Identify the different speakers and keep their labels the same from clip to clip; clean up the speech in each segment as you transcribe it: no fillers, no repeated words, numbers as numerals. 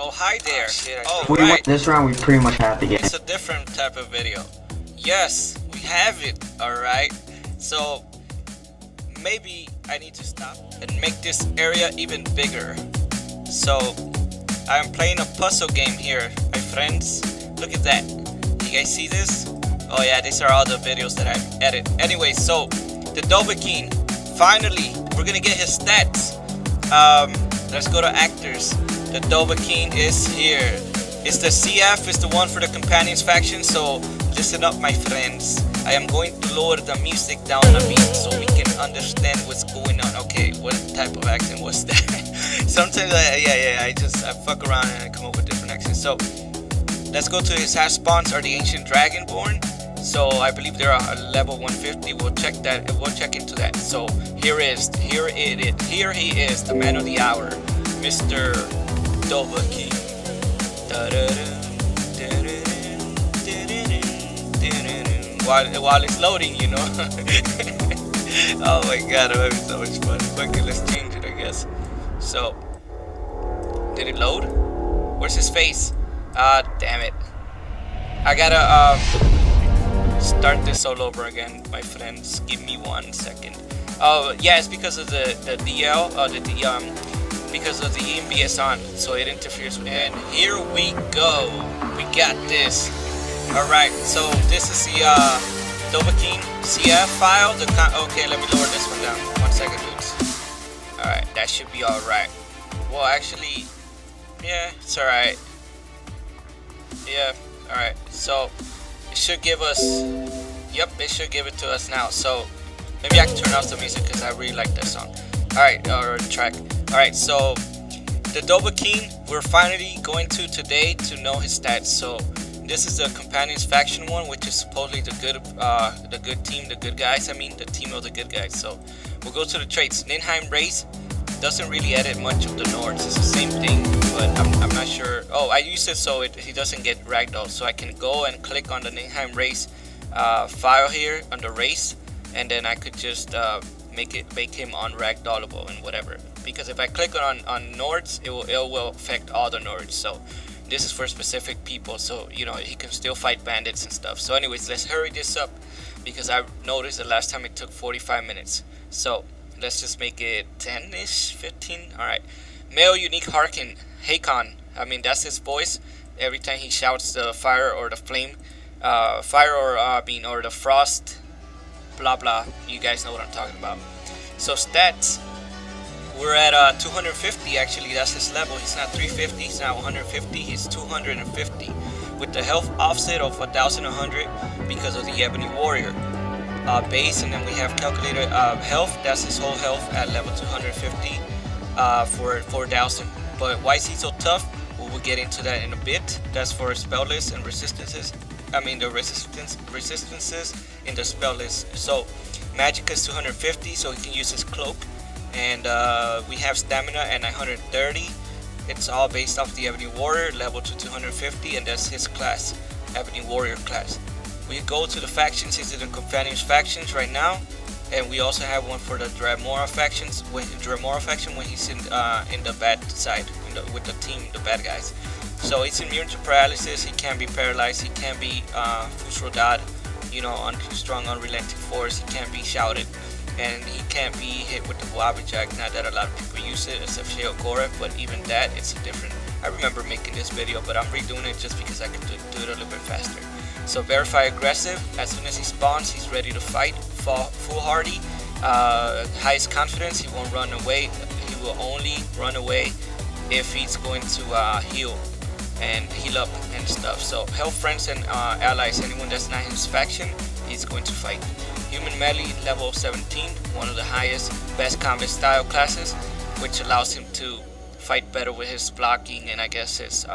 Speaker 1: Oh, hi there. Oh,
Speaker 2: We
Speaker 1: right.
Speaker 2: went this round. We pretty much have to get.
Speaker 1: It's a different type of video. Yes, we have it. Alright. So, maybe I need to stop and make this area even bigger. So, I'm playing a puzzle game here, my friends. Look at that. You guys see this? Oh yeah, these are all the videos that I edit. Anyway, so, TheDovahkiin. Finally, we're gonna get his stats. Let's go to actors. TheDovahkiin is here. It's the CF, is the one for the companions faction, so listen up my friends. I am going to lower the music down a bit so we can understand what's going on. Okay, what type of accent was that? Sometimes I fuck around and I come up with different accents. So let's go to his hash spawns are the ancient dragonborn. So I believe they're level 150. We'll check that. We'll check into that. So here he is, the man of the hour, Mr. TheDovahkiin. While it's loading, you know. Oh my god, I'm having so much fun. Okay, let's change it, I guess. So, did it load? Where's his face? Ah, damn it. I gotta start this all over again, my friends. Give me 1 second. Oh yeah, it's because of the because of the EMBS on, so it interferes with it. And here we go. We got this. Alright, so this is the TheDovahkiin CF file. Okay, let me lower this one down. 1 second, dudes. Alright, that should be alright. Well, actually, yeah, it's alright. Yeah, alright. So, it should give us... Yep, it should give it to us now. So, maybe I can turn off the music because I really like this song. Alright, or track. Alright, so TheDovahkiin, we're finally going to today to know his stats. So this is the companions faction one, which is supposedly the good team, the good guys. I mean, the team of the good guys. So we'll go to the traits. Ninheim race doesn't really edit much of the Nords. It's the same thing, but I'm not sure. Oh, I use it so he doesn't get ragdoll. So I can go and click on the Ninheim race file here under race, and then I could just make him unragdollable and whatever. Because if I click on Nords, it will affect all the Nords. So this is for specific people, so you know he can still fight bandits and stuff. So anyways, let's hurry this up because I noticed the last time it took 45 minutes. So let's just make it 10ish, 15. Alright. Male unique Harkin, Hakon. I mean, that's his voice. Every time he shouts the fire or the flame, or the frost, blah blah. You guys know what I'm talking about. So stats, we're at 250 actually. That's his level. He's not 350. He's not 150. He's 250 with the health offset of 1,100 because of the Ebony Warrior base, and then we have calculated health. That's his whole health at level 250 for 4,000. But why is he so tough? Well, we'll get into that in a bit. That's for spell list and resistances. I mean the resistances in the spell list. So magic is 250, so he can use his cloak, and we have stamina at 930. It's all based off the Ebony Warrior level to 250, and that's his class, Ebony Warrior class. We go to the factions. He's in the companions factions right now, and we also have one for the Dremora factions. When he's in the bad side, with the team, the bad guys. So he's immune to paralysis. He can be paralyzed. He can be Fusrodad, you know, strong unrelenting force. He can be shouted, and he can't be hit with the Wabajak. Not that a lot of people use it, except Sheo Korek, but even that, it's a different. I remember making this video, but I'm redoing it just because I could do it a little bit faster. So verify aggressive. As soon as he spawns, he's ready to fight. Foolhardy, highest confidence. He won't run away. He will only run away if he's going to heal and heal up and stuff. So help friends and allies. Anyone that's not his faction, he's going to fight. Human melee level 17, one of the highest, best combat style classes, which allows him to fight better with his blocking and I guess his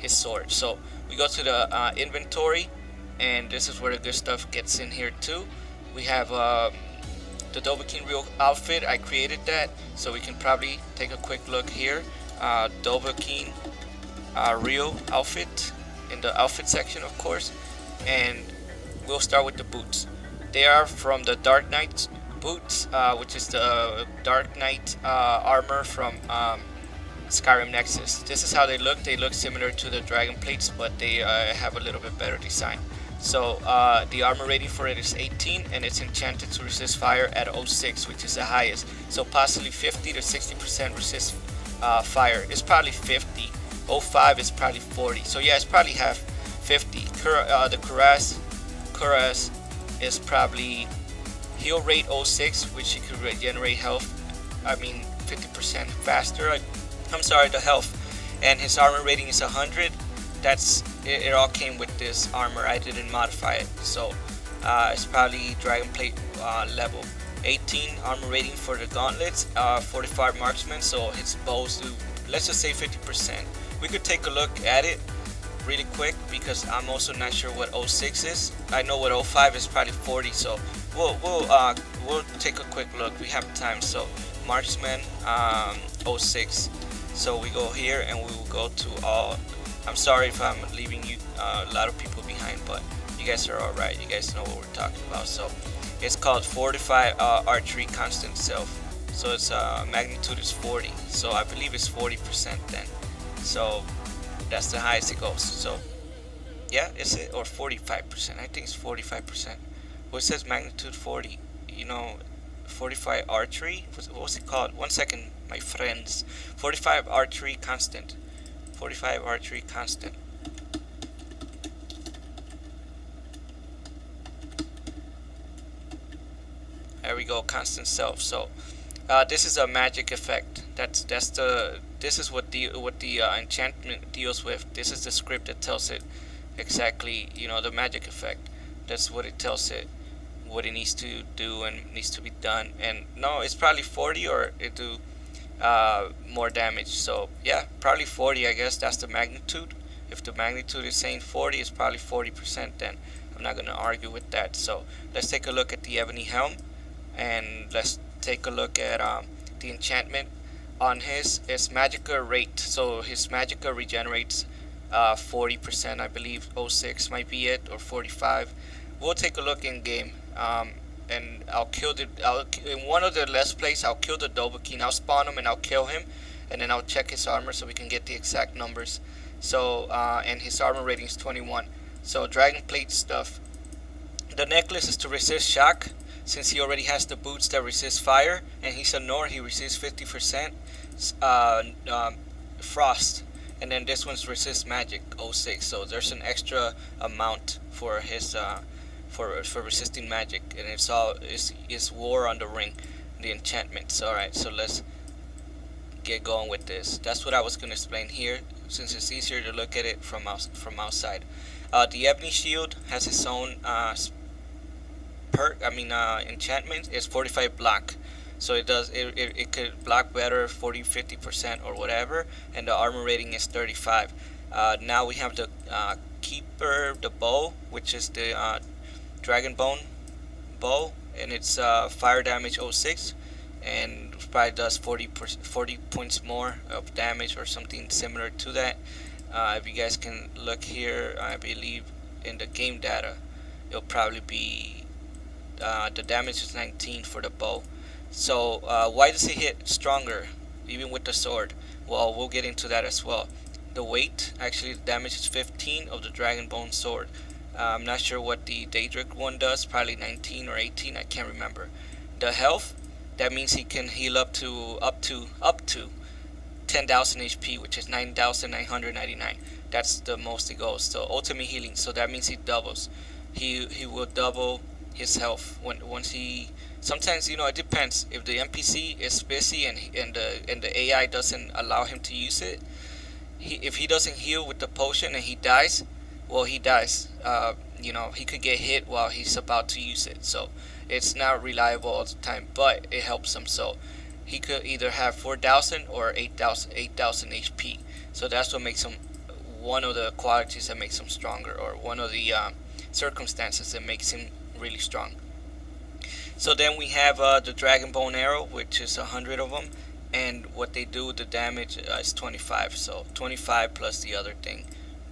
Speaker 1: sword. So we go to the inventory, and this is where the good stuff gets in here too. We have the TheDovahkiin real outfit. I created that, so we can probably take a quick look here. TheDovahkiin real outfit in the outfit section, of course, and we'll start with the boots. They are from the Dark Knight boots, which is the Dark Knight armor from Skyrim Nexus. This is how they look. They look similar to the dragon plates, but they have a little bit better design. So the armor rating for it is 18, and it's enchanted to resist fire at 06, which is the highest. So possibly 50 to 60% resist fire. It's probably 50. 05 is probably 40. So yeah, it's probably half 50. The Cuirass is probably heal rate 06, which you could regenerate health. I mean 50% faster. I'm sorry, the health. And his armor rating is 100. That's it all came with this armor. I didn't modify it, so it's probably dragon plate level. 18 armor rating for the gauntlets, 45 marksman, so his bows do, let's just say 50%. We could take a look at it really quick because I'm also not sure what 06 is. I know what 05 is, probably 40, so we'll take a quick look. We have time. So marksman 06. So we go here and we will go to all. I'm sorry if I'm leaving you a lot of people behind, but you guys are alright. You guys know what we're talking about. So it's called Fortify Archery Constant Self. So its magnitude is 40. So I believe it's 40% then. So that's the highest it goes. So yeah, is it, or 45%? I think it's 45%. Well, it says magnitude 40. You know, 45 archery. What's it called? 1 second, my friends. 45 archery constant. 45 archery constant. There we go, constant self. So this is a magic effect. This is what the enchantment deals with. This is the script that tells it exactly, you know, the magic effect. That's what it tells it, what it needs to do and needs to be done. And no, it's probably 40 or it do more damage. So yeah, probably 40. I guess that's the magnitude. If the magnitude is saying 40, it's probably 40%. Then I'm not gonna argue with that. So let's take a look at the Ebony Helm, and let's take a look at the enchantment on his magicka rate. So his magicka regenerates 40%, I believe. 06 might be it, or 45. We'll take a look in game. And I'll kill in one of the let's plays, I'll kill the TheDovahkiin. I'll spawn him and I'll kill him, and then I'll check his armor so we can get the exact numbers. So and his armor rating is 21. So dragon plate stuff. The necklace is to resist shock, since he already has the boots that resist fire, and he's a Nord, he resists 50% frost. And then this one's resist magic 06. So there's an extra amount for his for resisting magic, and it's all is war on the ring, the enchantments. Alright, so let's get going with this. That's what I was going to explain here, since it's easier to look at it from outside. The ebony shield has its own enchantment. It's 45 block, so it could block better 40-50% or whatever, and the armor rating is 35. Now we have the keeper, the bow, which is the dragon bone bow, and it's fire damage 06, and probably does 40 points more of damage or something similar to that. If you guys can look here, I believe in the game data, it'll probably be the damage is 19 for the bow. So why does it hit stronger even with the sword? Well, we'll get into that as well. The weight, actually the damage is 15 of the dragon bone sword. I'm not sure what the Daedric one does, probably 19 or 18, I can't remember. The health, that means he can heal up to 10,000 HP, which is 9,999. That's the most it goes. So ultimate healing, so that means he doubles. He will double his health once he. Sometimes, you know, it depends. If the NPC is busy and the AI doesn't allow him to use it, if he doesn't heal with the potion and he dies, well, he dies. You know, he could get hit while he's about to use it, so it's not reliable all the time, but it helps him. So he could either have 4,000 or 8,000 HP. So that's what makes him one of the qualities that makes him stronger, or one of the circumstances that makes him really strong. So then we have the dragon bone arrow, which is 100 of them, and what they do, the damage is 25. So 25 plus the other thing,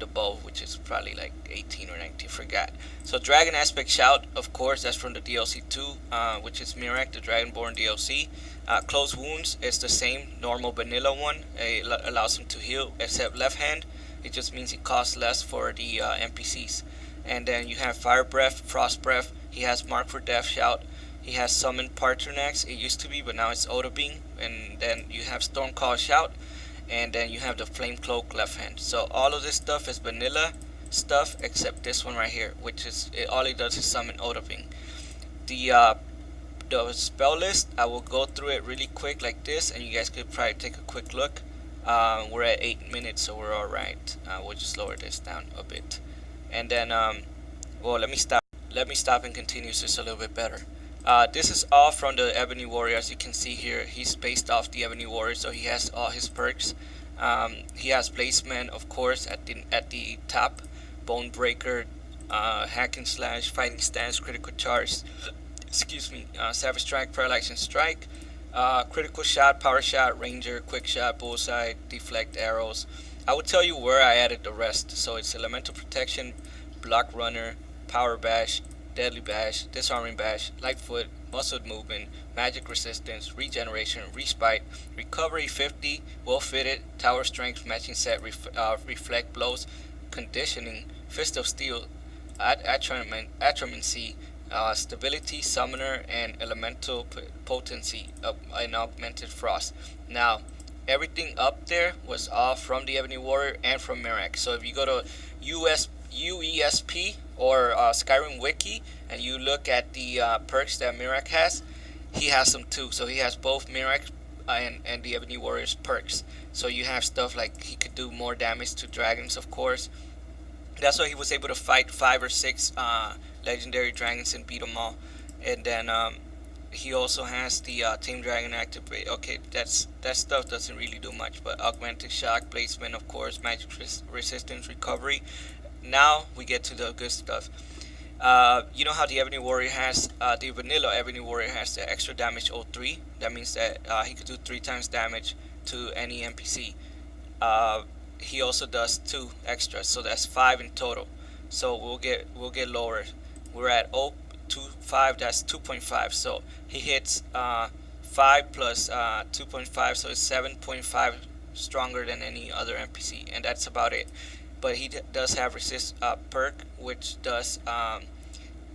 Speaker 1: the bow, which is probably like 18 or 19, forgot. So Dragon Aspect Shout, of course, that's from the DLC 2, which is Mirak, the Dragonborn DLC. Close Wounds is the same normal vanilla one. It allows him to heal, except left hand. It just means it costs less for the NPCs. And then you have Fire Breath, Frost Breath. He has Mark for Death Shout. He has Summon Parternax. It used to be, but now it's Odabing. And then you have Stormcall Shout. And then you have the Flame Cloak left hand. So all of this stuff is vanilla stuff, except this one right here, which is all it does is summon Odabing. The spell list, I will go through it really quick like this, and you guys could probably take a quick look. We're at 8 minutes, so we're all right. We'll just lower this down a bit, and then well, let me stop and continue so it's a little bit better. This is all from the Ebony Warrior. As you can see here, he's based off the Ebony Warrior, so he has all his perks. He has Blazeman, of course, at the top. Bone Breaker, Hack and Slash, Fighting Stance, Critical Charge, excuse me, Savage Strike, Paralyzing Strike, Critical Shot, Power Shot, Ranger, Quick Shot, Bullseye, Deflect Arrows. I will tell you where I added the rest. So it's Elemental Protection, Block Runner, Power Bash, Deadly Bash, Disarming Bash, Lightfoot, Muscled Movement, Magic Resistance, Regeneration, Respite, Recovery 50, Well Fitted, Tower Strength, Matching Set, Reflect Blows, Conditioning, Fist of Steel, Atramency, Stability, Summoner, and Elemental Potency, and Augmented Frost. Now, everything up there was all from the Ebony Warrior and from Mirak. So if you go to UESP or Skyrim Wiki and you look at the perks that Mirak has, he has them too. So he has both Mirak and the Ebony Warrior's perks. So you have stuff like he could do more damage to dragons, of course. That's why he was able to fight 5 or 6 legendary dragons and beat them all. And then he also has the Tame Dragon activate. Okay, that stuff doesn't really do much, but Augmented Shock, Placement, of course, Magic Resistance, Recovery. Now we get to the good stuff. You know how the Ebony Warrior has, the vanilla Ebony Warrior has the extra damage 03. That means that he could do 3 times damage to any NPC. He also does 2 extras, so that's 5 in total. So we'll get lower. We're at 0.25, that's 2.5. So he hits 5 plus 2.5, so it's 7.5 stronger than any other NPC, and that's about it. But he does have resist perk, which does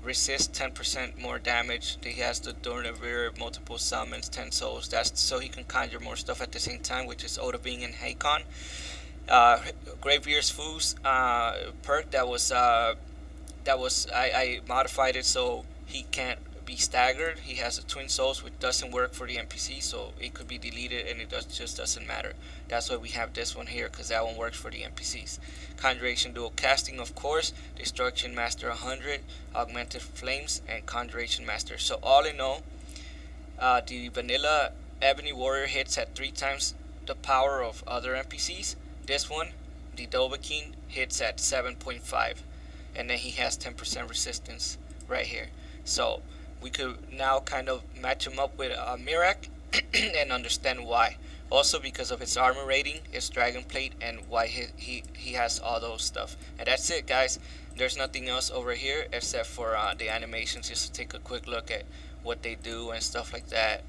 Speaker 1: resist 10% more damage. He has the Dornavir, multiple summons, 10 souls. That's so he can conjure more stuff at the same time, which is Odabing and Hakon. Graveyear's Foos perk I modified it so he can't be staggered. He has a Twin Souls, which doesn't work for the NPC, so it could be deleted and it just doesn't matter. That's why we have this one here, because that one works for the NPCs. Conjuration Dual Casting, of course, Destruction Master 100, Augmented Flames, and Conjuration Master. So all in all, the vanilla Ebony Warrior hits at 3 times the power of other NPCs. This one, the TheDovahkiin, hits at 7.5, and then he has 10% resistance right here. So we could now kind of match him up with Mirak and understand why. Also because of his armor rating, his dragon plate, and why he has all those stuff. And that's it, guys. There's nothing else over here except for the animations, just to take a quick look at what they do and stuff like that.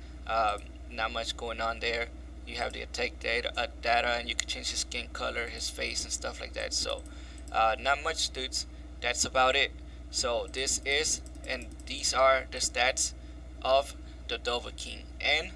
Speaker 1: Not much going on there. You have the attack data, and you can change his skin color, his face, and stuff like that. So not much, dudes. That's about it. So this is, and these are the stats of the TheDovahkiin. And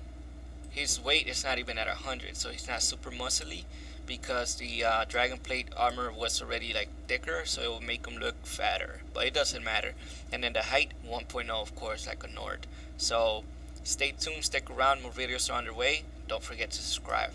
Speaker 1: his weight is not even at 100, so he's not super muscly, because the dragon plate armor was already like thicker, so it will make him look fatter, but it doesn't matter. And then the height 1.0, of course, like a Nord. So stay tuned, stick around, more videos are underway. Don't forget to subscribe.